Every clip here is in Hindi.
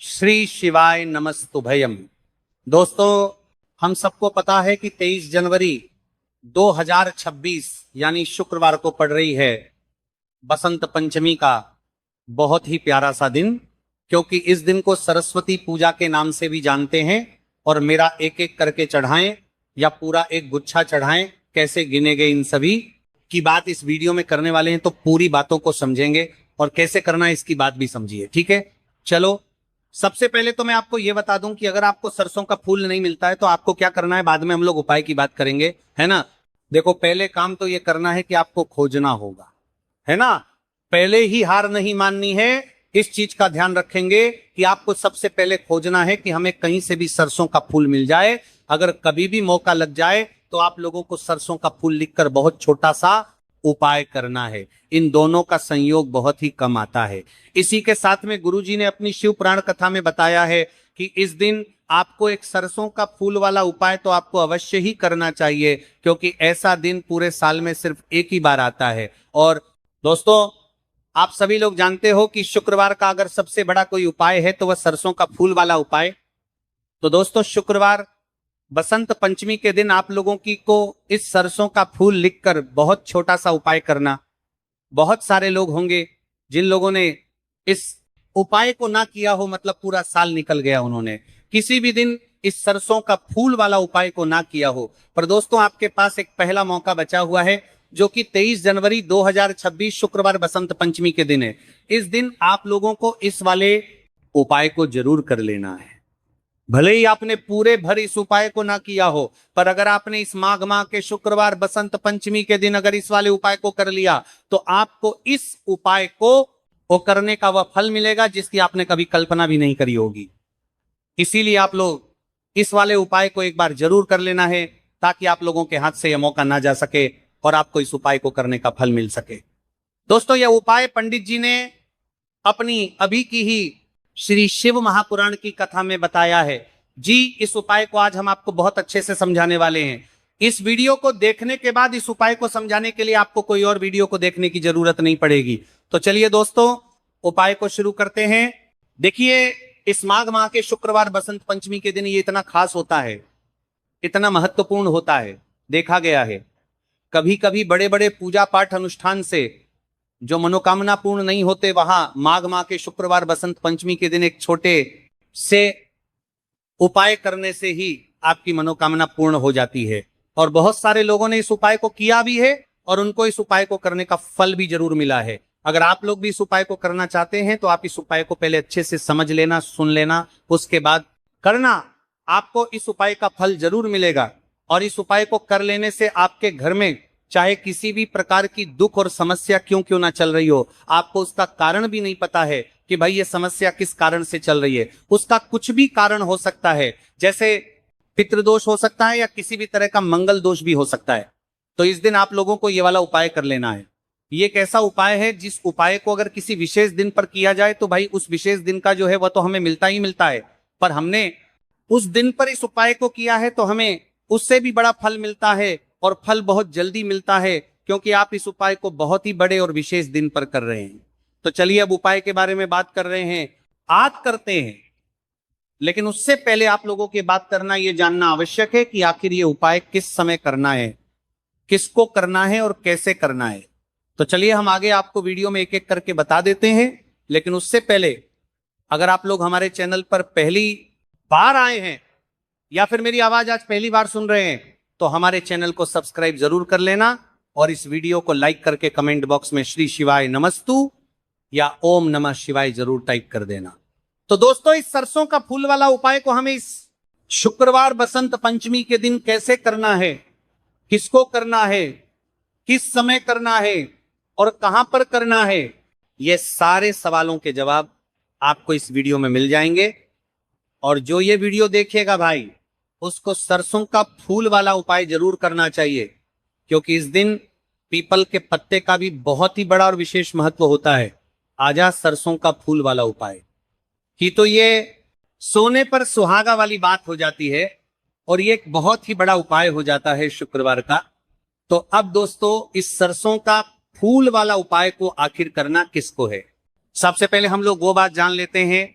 श्री शिवाय नमस्तुभयम। दोस्तों, हम सबको पता है कि 23 जनवरी 2026 यानी शुक्रवार को पड़ रही है बसंत पंचमी का बहुत ही प्यारा सा दिन, क्योंकि इस दिन को सरस्वती पूजा के नाम से भी जानते हैं। और मेरा एक एक करके चढ़ाएं या पूरा एक गुच्छा चढ़ाएं, कैसे गिने गए इन सभी की बात इस वीडियो में करने वाले हैं, तो पूरी बातों को समझेंगे और कैसे करना है इसकी बात भी समझिए। ठीक है, चलो सबसे पहले तो मैं आपको यह बता दूं कि अगर आपको सरसों का फूल नहीं मिलता है तो आपको क्या करना है, बाद में हम लोग उपाय की बात करेंगे, है ना। देखो, पहले काम तो यह करना है कि आपको खोजना होगा, है ना। पहले ही हार नहीं माननी है, इस चीज का ध्यान रखेंगे कि आपको सबसे पहले खोजना है कि हमें कहीं से भी सरसों का फूल मिल जाए। अगर कभी भी मौका लग जाए तो आप लोगों को सरसों का फूल लिखकर बहुत छोटा सा उपाय करना है। इन दोनों का संयोग बहुत ही कम आता है। इसी के साथ में गुरुजी ने अपनी शिव पुराण कथा में बताया है कि इस दिन आपको एक सरसों का फूल वाला उपाय तो आपको अवश्य ही करना चाहिए, क्योंकि ऐसा दिन पूरे साल में सिर्फ एक ही बार आता है। और दोस्तों, आप सभी लोग जानते हो कि शुक्रवार का अगर सबसे बड़ा कोई उपाय है तो वह सरसों का फूल वाला उपाय। तो दोस्तों, शुक्रवार बसंत पंचमी के दिन आप लोगों की को इस सरसों का फूल लिखकर बहुत छोटा सा उपाय करना। बहुत सारे लोग होंगे जिन लोगों ने इस उपाय को ना किया हो, मतलब पूरा साल निकल गया, उन्होंने किसी भी दिन इस सरसों का फूल वाला उपाय को ना किया हो। पर दोस्तों, आपके पास एक पहला मौका बचा हुआ है, जो कि 23 जनवरी 2026 शुक्रवार बसंत पंचमी के दिन है। इस दिन आप लोगों को इस वाले उपाय को जरूर कर लेना है। भले ही आपने पूरे भर इस उपाय को ना किया हो, पर अगर आपने इस माघ माह के शुक्रवार बसंत पंचमी के दिन अगर इस वाले उपाय को कर लिया तो आपको इस उपाय को करने का वह फल मिलेगा जिसकी आपने कभी कल्पना भी नहीं करी होगी। इसीलिए आप लोग इस वाले उपाय को एक बार जरूर कर लेना है, ताकि आप लोगों के हाथ से यह मौका ना जा सके और आपको इस उपाय को करने का फल मिल सके। दोस्तों, यह उपाय पंडित जी ने अपनी अभी की ही श्री शिव महापुराण की कथा में बताया है जी। इस उपाय को आज हम आपको बहुत अच्छे से समझाने वाले हैं। इस वीडियो को देखने के बाद इस उपाय को समझाने के लिए आपको कोई और वीडियो को देखने की जरूरत नहीं पड़ेगी। तो चलिए दोस्तों, उपाय को शुरू करते हैं। देखिए, इस माघ माह के शुक्रवार बसंत पंचमी के दिन ये इतना खास होता है, इतना महत्वपूर्ण होता है। देखा गया है कभी कभी बड़े बड़े पूजा पाठ अनुष्ठान से जो मनोकामना पूर्ण नहीं होते, वहां माघ माह के शुक्रवार बसंत पंचमी के दिन एक छोटे से उपाय करने से ही आपकी मनोकामना पूर्ण हो जाती है। और बहुत सारे लोगों ने इस उपाय को किया भी है और उनको इस उपाय को करने का फल भी जरूर मिला है। अगर आप लोग भी इस उपाय को करना चाहते हैं तो आप इस उपाय को पहले अच्छे से समझ लेना, सुन लेना, उसके बाद करना। आपको इस उपाय का फल जरूर मिलेगा। और इस उपाय को कर लेने से आपके घर में चाहे किसी भी प्रकार की दुख और समस्या क्यों ना चल रही हो, आपको उसका कारण भी नहीं पता है कि भाई ये समस्या किस कारण से चल रही है। उसका कुछ भी कारण हो सकता है, जैसे पितृदोष हो सकता है या किसी भी तरह का मंगल दोष भी हो सकता है। तो इस दिन आप लोगों को ये वाला उपाय कर लेना है। ये एक ऐसा उपाय है जिस उपाय को अगर किसी विशेष दिन पर किया जाए तो भाई उस विशेष दिन का जो है वह तो हमें मिलता ही मिलता है, पर हमने उस दिन पर इस उपाय को किया है तो हमें उससे भी बड़ा फल मिलता है, और फल बहुत जल्दी मिलता है, क्योंकि आप इस उपाय को बहुत ही बड़े और विशेष दिन पर कर रहे हैं। तो चलिए, अब उपाय के बारे में बात कर रहे हैं, आज करते हैं। लेकिन उससे पहले आप लोगों की बात करना यह जानना आवश्यक है कि आखिर ये उपाय किस समय करना है, किसको करना है और कैसे करना है। तो चलिए, हम आगे आपको वीडियो में एक एक करके बता देते हैं। लेकिन उससे पहले, अगर आप लोग हमारे चैनल पर पहली बार आए हैं या फिर मेरी आवाज आज पहली बार सुन रहे हैं, तो हमारे चैनल को सब्सक्राइब जरूर कर लेना और इस वीडियो को लाइक करके कमेंट बॉक्स में श्री शिवाय नमस्तु या ओम नमः शिवाय जरूर टाइप कर देना। तो दोस्तों, इस सरसों का फूल वाला उपाय को हमें इस शुक्रवार बसंत पंचमी के दिन कैसे करना है, किसको करना है, किस समय करना है और कहां पर करना है, ये सारे सवालों के जवाब आपको इस वीडियो में मिल जाएंगे। और जो ये वीडियो देखेगा भाई, उसको सरसों का फूल वाला उपाय जरूर करना चाहिए, क्योंकि इस दिन पीपल के पत्ते का भी बहुत ही बड़ा और विशेष महत्व होता है। आजा सरसों का फूल वाला उपाय की तो ये सोने पर सुहागा वाली बात हो जाती है, और ये एक बहुत ही बड़ा उपाय हो जाता है शुक्रवार का। तो अब दोस्तों, इस सरसों का फूल वाला उपाय को आखिर करना किसको है, सबसे पहले हम लोग वो बात जान लेते हैं।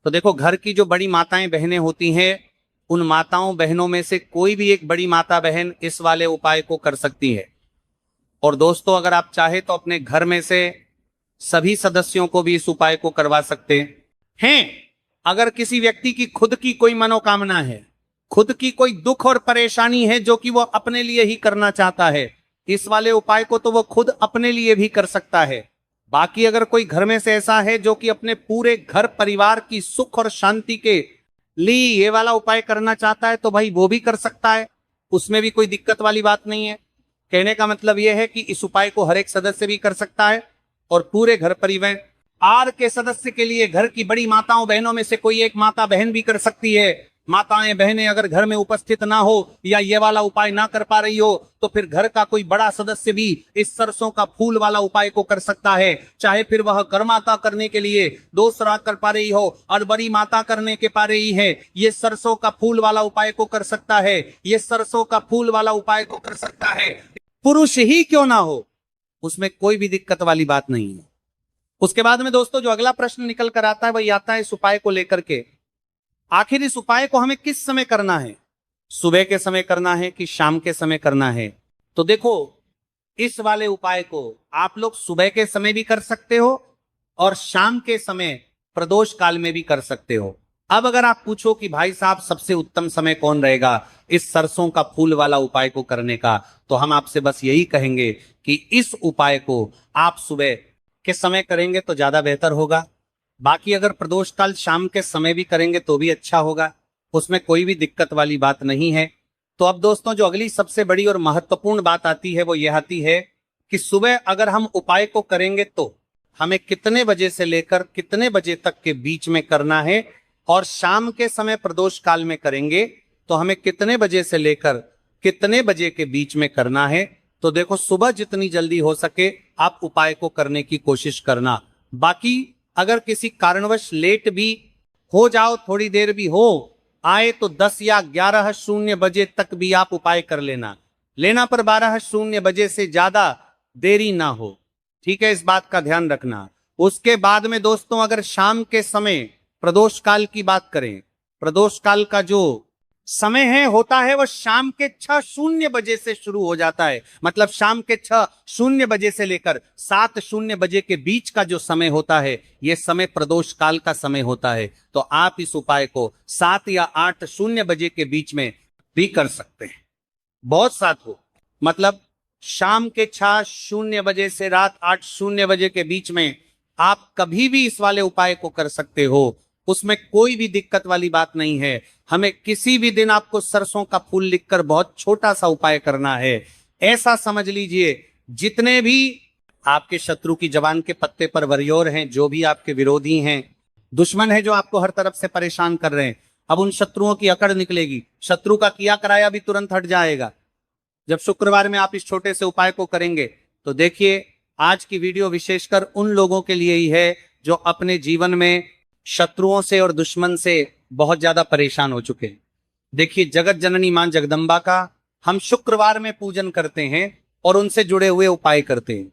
तो देखो, घर की जो बड़ी माताएं बहनें होती हैं, उन माताओं बहनों में से कोई भी एक बड़ी माता बहन इस वाले उपाय को कर सकती है। और दोस्तों, अगर आप चाहे तो अपने घर में से सभी सदस्यों को भी इस उपाय को करवा सकते हैं। अगर किसी व्यक्ति की खुद की कोई मनोकामना है, खुद की कोई दुख और परेशानी है जो कि वो अपने लिए ही करना चाहता है, इस वाले उपाय को तो वो खुद अपने लिए भी कर सकता है। बाकी अगर कोई घर में से ऐसा है जो कि अपने पूरे घर परिवार की सुख और शांति के लिए ये वाला उपाय करना चाहता है, तो भाई वो भी कर सकता है, उसमें भी कोई दिक्कत वाली बात नहीं है। कहने का मतलब यह है कि इस उपाय को हर एक सदस्य भी कर सकता है और पूरे घर परिवार के सदस्य के लिए घर की बड़ी माताओं बहनों में से कोई एक माता बहन भी कर सकती है। माताएं बहनें अगर घर में उपस्थित ना हो या ये वाला उपाय ना कर पा रही हो, तो फिर घर का कोई बड़ा सदस्य भी इस सरसों का फूल वाला उपाय को कर सकता है। चाहे फिर वह कर्माता करने के लिए दूसरा कर पा रही हो और बड़ी माता करने के पा रही है, ये सरसों का फूल वाला उपाय को कर सकता है। ये सरसों का फूल वाला उपाय को कर सकता है, पुरुष ही क्यों ना हो, उसमें कोई भी दिक्कत वाली बात नहीं है। उसके बाद में दोस्तों, जो अगला प्रश्न निकल कर आता है वही आता है इस उपाय को लेकर के, आखिर इस उपाय को हमें किस समय करना है? सुबह के समय करना है कि शाम के समय करना है? तो देखो, इस वाले उपाय को आप लोग सुबह के समय भी कर सकते हो और शाम के समय प्रदोष काल में भी कर सकते हो। अब अगर आप पूछो कि भाई साहब सबसे उत्तम समय कौन रहेगा इस सरसों का फूल वाला उपाय को करने का, तो हम आपसे बस यही कहेंगे कि इस उपाय को आप सुबह के समय करेंगे तो ज्यादा बेहतर होगा। बाकी अगर प्रदोष काल शाम के समय भी करेंगे तो भी अच्छा होगा, उसमें कोई भी दिक्कत वाली बात नहीं है। तो अब दोस्तों, जो अगली सबसे बड़ी और महत्वपूर्ण बात आती है वो यह आती है कि सुबह अगर हम उपाय को करेंगे तो हमें कितने बजे से लेकर कितने बजे तक के बीच में करना है, और शाम के समय प्रदोष काल में करेंगे तो हमें कितने बजे से लेकर कितने बजे के बीच में करना है। तो देखो, सुबह जितनी जल्दी हो सके आप उपाय को करने की कोशिश करना। बाकी अगर किसी कारणवश लेट भी हो जाओ, थोड़ी देर भी हो आए, तो 10 या 11:00 बजे तक भी आप उपाय कर लेना पर 12:00 बजे से ज्यादा देरी ना हो। ठीक है, इस बात का ध्यान रखना। उसके बाद में दोस्तों, अगर शाम के समय प्रदोष काल की बात करें, प्रदोष काल का जो समय है होता है वो शाम के 6:00 बजे से शुरू हो जाता है। मतलब शाम के 6:00 बजे से लेकर 7:00 बजे के बीच का जो समय होता है, यह समय प्रदोष काल का समय होता है। तो आप इस उपाय को 7 या 8:00 बजे के बीच में भी कर सकते हैं। बहुत साथ हो, मतलब शाम के 6:00 बजे से रात 8:00 बजे के बीच में आप कभी भी इस वाले उपाय को कर सकते हो, उसमें कोई भी दिक्कत वाली बात नहीं है। हमें किसी भी दिन आपको सरसों का फूल लिखकर बहुत छोटा सा उपाय करना है। ऐसा समझ लीजिए, जितने भी आपके शत्रु की जबान के पत्ते पर वरियोर हैं, जो भी आपके विरोधी हैं, दुश्मन है जो आपको हर तरफ से परेशान कर रहे हैं, अब उन शत्रुओं की अकड़ निकलेगी। शत्रु का किया कराया भी तुरंत हट जाएगा जब शुक्रवार में आप इस छोटे से उपाय को करेंगे। तो देखिए, आज की वीडियो विशेषकर उन लोगों के लिए ही है जो अपने जीवन में शत्रुओं से और दुश्मन से बहुत ज्यादा परेशान हो चुके हैं। देखिए, जगत जननी मां जगदम्बा का हम शुक्रवार में पूजन करते हैं और उनसे जुड़े हुए उपाय करते हैं।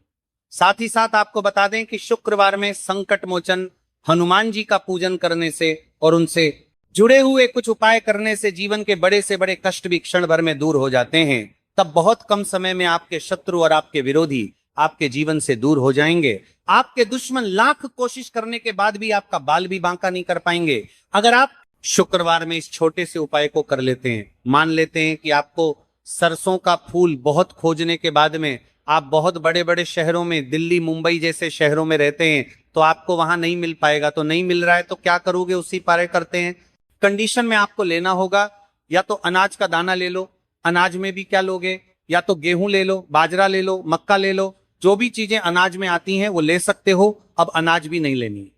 साथ ही साथ आपको बता दें कि शुक्रवार में संकट मोचन हनुमान जी का पूजन करने से और उनसे जुड़े हुए कुछ उपाय करने से जीवन के बड़े से बड़े कष्ट भी क्षण भर में दूर हो जाते हैं। तब बहुत कम समय में आपके शत्रु और आपके विरोधी आपके जीवन से दूर हो जाएंगे। आपके दुश्मन लाख कोशिश करने के बाद भी आपका बाल भी बांका नहीं कर पाएंगे। अगर आप शुक्रवार में इस छोटे से उपाय को कर लेते हैं, मान लेते हैं कि आपको सरसों का फूल बहुत खोजने के बाद में आप बहुत बड़े बड़े शहरों में, दिल्ली मुंबई जैसे शहरों में रहते हैं, तो आपको वहां नहीं मिल पाएगा। तो नहीं मिल रहा है तो क्या करोगे, उसी पारे करते हैं। कंडीशन में आपको लेना होगा, या तो अनाज का दाना ले लो, अनाज में भी क्या लोगे, या तो गेहूं ले लो, बाजरा ले लो, मक्का ले लो, जो भी चीजें अनाज में आती हैं वो ले सकते हो। अब अनाज भी नहीं लेनी।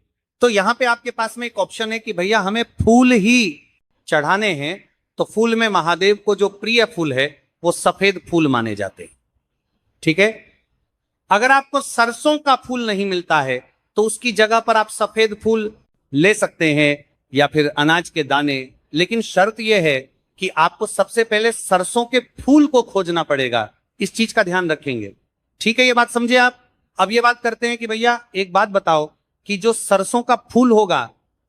तो यहां पे आपके पास में एक ऑप्शन है कि भैया हमें फूल ही चढ़ाने हैं, तो फूल में महादेव को जो प्रिय फूल है वो सफेद फूल माने जाते हैं। ठीक है, अगर आपको सरसों का फूल नहीं मिलता है तो उसकी जगह पर आप सफेद फूल ले सकते हैं या फिर अनाज के दाने, लेकिन शर्त यह है कि आपको सबसे पहले सरसों के फूल को खोजना पड़ेगा। इस चीज का ध्यान रखेंगे। ठीक है, ये बात समझे आप। अब ये बात करते हैं कि भैया एक बात बताओ कि जो सरसों का फूल होगा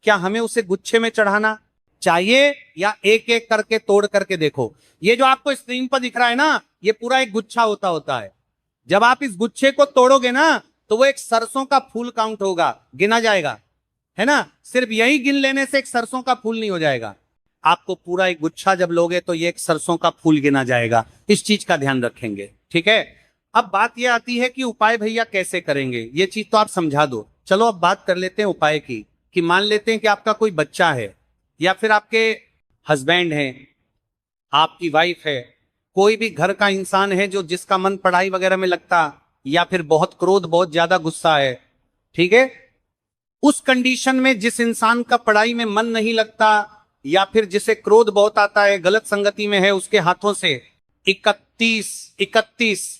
क्या हमें उसे गुच्छे में चढ़ाना चाहिए या एक एक करके तोड़ करके देखो? ये जो आपको स्क्रीन पर दिख रहा है ना, ये पूरा एक गुच्छा होता है। जब आप इस गुच्छे को तोड़ोगे ना, तो वो एक सरसों का फूल काउंट होगा, गिना जाएगा, है ना। सिर्फ यही गिन लेने से एक सरसों का फूल नहीं हो जाएगा। आपको पूरा एक गुच्छा जब लोगे तो ये एक सरसों का फूल गिना जाएगा। इस चीज का ध्यान रखेंगे, ठीक है। अब बात यह आती है कि उपाय भैया कैसे करेंगे, ये चीज तो आप समझा दो। चलो अब बात कर लेते हैं उपाय की। कि मान लेते हैं कि आपका कोई बच्चा है, या फिर आपके हस्बैंड हैं, आपकी वाइफ है, कोई भी घर का इंसान है जो जिसका मन पढ़ाई वगैरह में लगता, या फिर बहुत क्रोध, बहुत ज्यादा गुस्सा है, ठीक है। उस कंडीशन में जिस इंसान का पढ़ाई में मन नहीं लगता, या फिर जिसे क्रोध बहुत आता है, गलत संगति में है, उसके हाथों से 31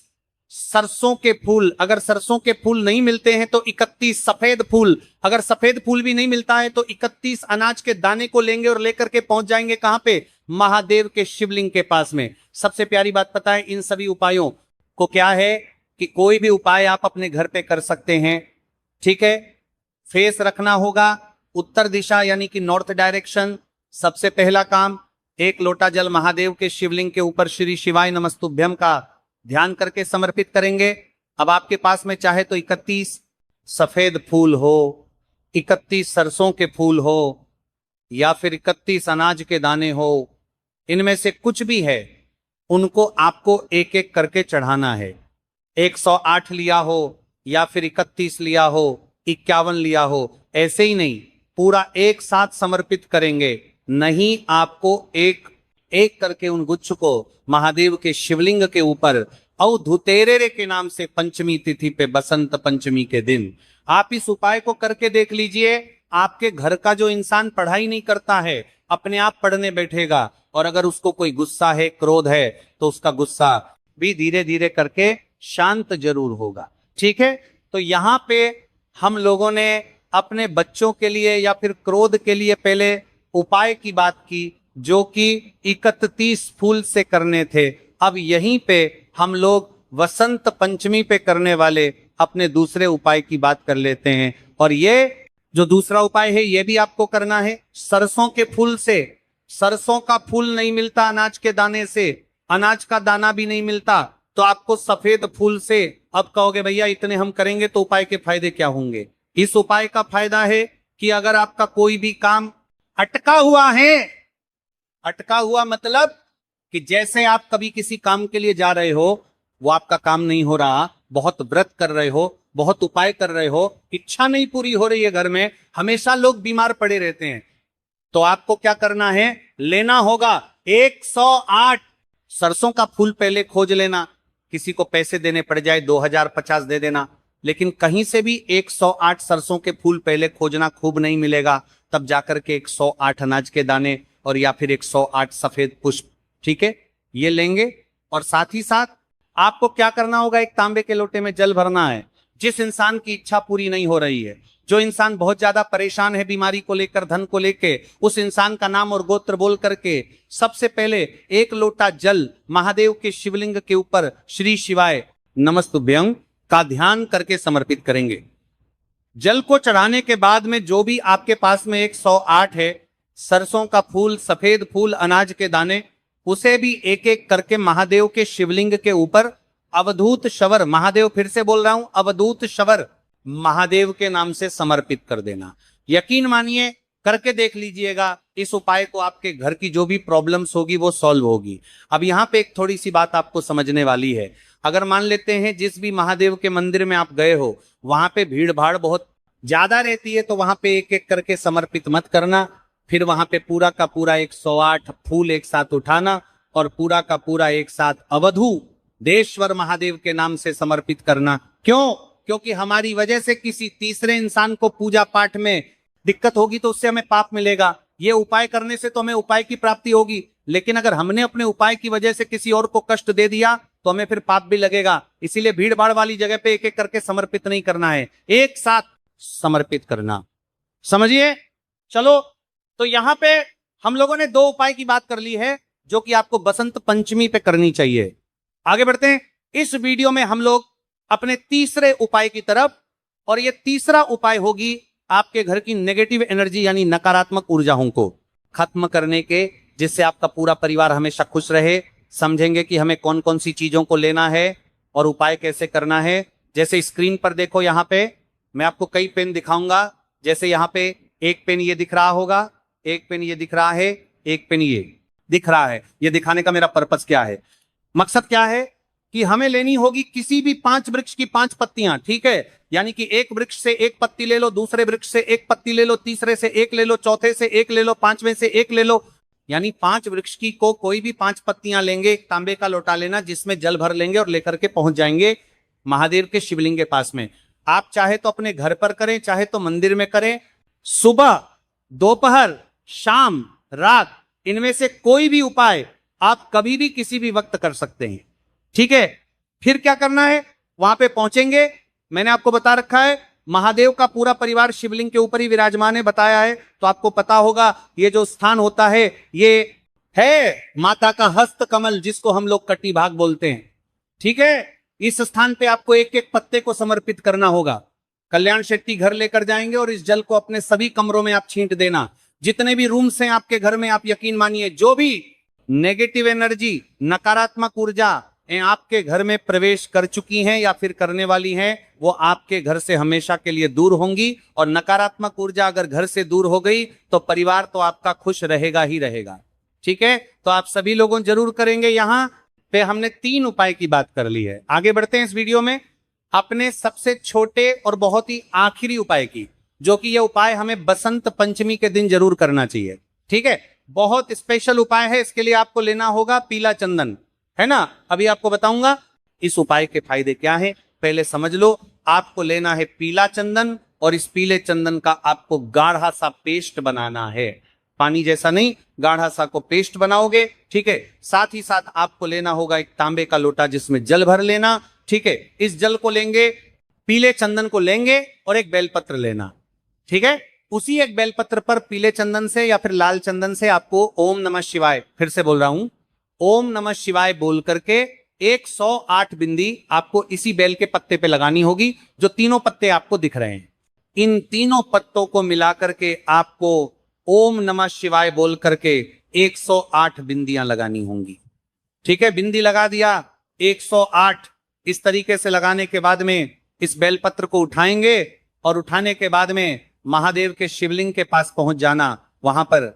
सरसों के फूल, अगर सरसों के फूल नहीं मिलते हैं तो 31 सफेद फूल, अगर सफेद फूल भी नहीं मिलता है तो 31 अनाज के दाने को लेंगे और लेकर के पहुंच जाएंगे कहां पे? महादेव के शिवलिंग के पास में। सबसे प्यारी बात पता है इन सभी उपायों को क्या है कि कोई भी उपाय आप अपने घर पे कर सकते हैं, ठीक है। फेस रखना होगा उत्तर दिशा यानी कि नॉर्थ डायरेक्शन। सबसे पहला काम, एक लोटा जल महादेव के शिवलिंग के ऊपर श्री शिवाय नमस्तुभ्यम का ध्यान करके समर्पित करेंगे। अब आपके पास में चाहे तो 31 सफेद फूल हो, 31 सरसों के फूल हो, या फिर 31 अनाज के दाने हो, इनमें से कुछ भी है, उनको आपको एक एक करके चढ़ाना है। 108 लिया हो या फिर 31 लिया हो, 51 लिया हो, ऐसे ही नहीं, पूरा एक साथ समर्पित करेंगे। नहीं, आपको एक एक करके उन गुच्छ को महादेव के शिवलिंग के ऊपर अवधुतेरे के नाम से पंचमी तिथि पे, बसंत पंचमी के दिन आप इस उपाय को करके देख लीजिए। आपके घर का जो इंसान पढ़ाई नहीं करता है, अपने आप पढ़ने बैठेगा। और अगर उसको कोई गुस्सा है, क्रोध है, तो उसका गुस्सा भी धीरे धीरे करके शांत जरूर होगा, ठीक है। तो यहां पे हम लोगों ने अपने बच्चों के लिए या फिर क्रोध के लिए पहले उपाय की बात की, जो कि 31 फूल से करने थे। अब यहीं पे हम लोग वसंत पंचमी पे करने वाले अपने दूसरे उपाय की बात कर लेते हैं। और ये जो दूसरा उपाय है, ये भी आपको करना है सरसों के फूल से। सरसों का फूल नहीं मिलता अनाज के दाने से, अनाज का दाना भी नहीं मिलता, तो आपको सफेद फूल से। अब कहोगे भैया इतने हम करेंगे तो उपाय के फायदे क्या होंगे? इस उपाय का फायदा है कि अगर आपका कोई भी काम अटका हुआ है, अटका हुआ मतलब कि जैसे आप कभी किसी काम के लिए जा रहे हो, वो आपका काम नहीं हो रहा, बहुत व्रत कर रहे हो, बहुत उपाय कर रहे हो, इच्छा नहीं पूरी हो रही है, घर में हमेशा लोग बीमार पड़े रहते हैं, तो आपको क्या करना है? लेना होगा 108 सरसों का फूल। पहले खोज लेना, किसी को पैसे देने पड़ जाए 2050 दे देना, लेकिन कहीं से भी 108 सरसों के फूल पहले खोजना, खूब नहीं मिलेगा तब जाकर के 108 अनाज के दाने और या फिर 108 सफेद पुष्प, ठीक है, ये लेंगे। और साथ ही साथ आपको क्या करना होगा? एक तांबे के लोटे में जल भरना है। जिस इंसान की इच्छा पूरी नहीं हो रही है, जो इंसान बहुत ज्यादा परेशान है बीमारी को लेकर, धन को लेकर, उस इंसान का नाम और गोत्र बोल करके सबसे पहले एक लोटा जल महादेव के शिवलिंग के ऊपर श्री शिवाय नमस्तुभ्यं का ध्यान करके समर्पित करेंगे। जल को चढ़ाने के बाद में जो भी आपके पास में 108 है सरसों का फूल, सफेद फूल, अनाज के दाने, उसे भी एक एक करके महादेव के शिवलिंग के ऊपर अवधूत शवर, महादेव, फिर से बोल रहा हूं, अवधूत शवर महादेव के नाम से समर्पित कर देना। यकीन मानिए, करके देख लीजिएगा, इस उपाय को आपके घर की जो भी प्रॉब्लम्स होगी वो सॉल्व होगी। अब यहां पे एक थोड़ी सी बात आपको समझने वाली है। अगर मान लेते हैं जिस भी महादेव के मंदिर में आप गए हो, वहां पे भीड़ भाड़ बहुत ज्यादा रहती है, तो वहां पे एक एक करके समर्पित मत करना। फिर वहां पे पूरा का पूरा 108 फूल एक साथ उठाना और पूरा का पूरा एक साथ अवधू देश्वर महादेव के नाम से समर्पित करना। क्यों? क्योंकि हमारी वजह से किसी तीसरे इंसान को पूजा पाठ में दिक्कत होगी तो उससे हमें पाप मिलेगा। ये उपाय करने से तो हमें उपाय की प्राप्ति होगी, लेकिन अगर हमने अपने उपाय की वजह से किसी और को कष्ट दे दिया तो हमें फिर पाप भी लगेगा। इसीलिए भीड़ भाड़ वाली जगह पे एक एक करके समर्पित नहीं करना है, एक साथ समर्पित करना, समझिए। चलो, तो यहां पे हम लोगों ने दो उपाय की बात कर ली है जो कि आपको बसंत पंचमी पे करनी चाहिए। आगे बढ़ते हैं। इस वीडियो में हम लोग अपने तीसरे उपाय की तरफ, और ये तीसरा उपाय होगी आपके घर की नेगेटिव एनर्जी यानी नकारात्मक ऊर्जाओं को खत्म करने के, जिससे आपका पूरा परिवार हमेशा खुश रहे। समझेंगे कि हमें कौन कौन सी चीजों को लेना है और उपाय कैसे करना है। जैसे स्क्रीन पर देखो, यहाँ पे मैं आपको कई पेन दिखाऊंगा। जैसे यहाँ पे एक पेन ये दिख रहा होगा, एक पेन ये दिख रहा है, एक पेन ये दिख रहा है। ये दिखाने का मेरा पर्पस क्या है, मकसद क्या है कि हमें लेनी होगी किसी भी 5 वृक्ष की 5 पत्तियां, ठीक है। यानी कि एक वृक्ष से एक पत्ती ले लो, दूसरे वृक्ष से एक पत्ती ले लो, तीसरे से एक ले लो, चौथे से एक ले लो, पांचवें से एक ले लो। यानी 5 वृक्ष की को कोई भी 5 पत्तियां लेंगे, एक तांबे का लोटा लेना जिसमें जल भर लेंगे और लेकर के पहुंच जाएंगे महादेव के शिवलिंग के पास में। आप चाहे तो अपने घर पर करें, चाहे तो मंदिर में करें। सुबह, दोपहर, शाम, रात, इनमें से कोई भी उपाय आप कभी भी किसी भी वक्त कर सकते हैं, ठीक है। फिर क्या करना है, वहां पे पहुंचेंगे, मैंने आपको बता रखा है महादेव का पूरा परिवार शिवलिंग के ऊपर ही विराजमान है, बताया है, तो आपको पता होगा ये जो स्थान होता है ये है माता का हस्त कमल, जिसको हम लोग कटी भाग बोलते हैं, ठीक है। इस स्थान पे आपको एक एक पत्ते को समर्पित करना होगा। कल्याण शेट्टी घर लेकर जाएंगे और इस जल को अपने सभी कमरों में आप छींट देना। जितने भी रूम्स हैं आपके घर में, आप यकीन मानिए जो भी नेगेटिव एनर्जी, नकारात्मक ऊर्जा आपके घर में प्रवेश कर चुकी हैं या फिर करने वाली हैं, वो आपके घर से हमेशा के लिए दूर होंगी। और नकारात्मक ऊर्जा अगर घर से दूर हो गई तो परिवार तो आपका खुश रहेगा ही रहेगा, ठीक है। तो आप सभी लोगों जरूर करेंगे। यहां पे हमने 3 उपाय की बात कर ली है। आगे बढ़ते हैं इस वीडियो में अपने सबसे छोटे और बहुत ही आखिरी उपाय की, जो कि यह उपाय हमें बसंत पंचमी के दिन जरूर करना चाहिए, ठीक है। बहुत स्पेशल उपाय है। इसके लिए आपको लेना होगा पीला चंदन, है ना। अभी आपको बताऊंगा इस उपाय के फायदे क्या हैं, पहले समझ लो। आपको लेना है पीला चंदन और इस पीले चंदन का आपको गाढ़ा सा पेस्ट बनाना है। पानी जैसा नहीं, गाढ़ा सा को पेस्ट बनाओगे, ठीक है। साथ ही साथ आपको लेना होगा एक तांबे का लोटा जिसमें जल भर लेना, ठीक है। इस जल को लेंगे, पीले चंदन को लेंगे और एक बेलपत्र लेना, ठीक है। उसी एक बेलपत्र पर पीले चंदन से या फिर लाल चंदन से आपको ओम नमः शिवाय, फिर से बोल रहा हूं, ओम नमः शिवाय बोल करके 108 बिंदी आपको इसी बेल के पत्ते पे लगानी होगी, जो तीनों पत्ते आपको दिख रहे हैं। इन तीनों पत्तों को मिला करके आपको ओम नमः शिवाय बोल करके 108 बिंदियां लगानी होंगी, ठीक है। बिंदी लगा दिया 108। इस तरीके से लगाने के बाद में इस बेलपत्र को उठाएंगे और उठाने के बाद में महादेव के शिवलिंग के पास पहुंच जाना। वहां पर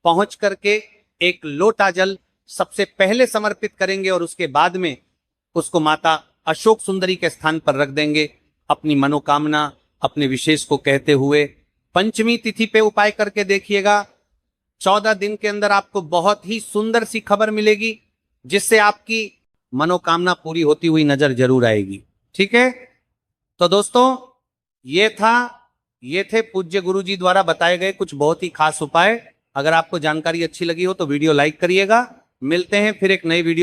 पहुंच करके एक लोटा जल सबसे पहले समर्पित करेंगे और उसके बाद में उसको माता अशोक सुंदरी के स्थान पर रख देंगे। अपनी मनोकामना, अपने विशेष को कहते हुए पंचमी तिथि पे उपाय करके देखिएगा। 14 दिन के अंदर आपको बहुत ही सुंदर सी खबर मिलेगी, जिससे आपकी मनोकामना पूरी होती हुई नजर जरूर आएगी, ठीक है। तो दोस्तों ये थे पूज्य गुरु जी द्वारा बताए गए कुछ बहुत ही खास उपाय। अगर आपको जानकारी अच्छी लगी हो तो वीडियो लाइक करिएगा। मिलते हैं फिर एक नई वीडियो।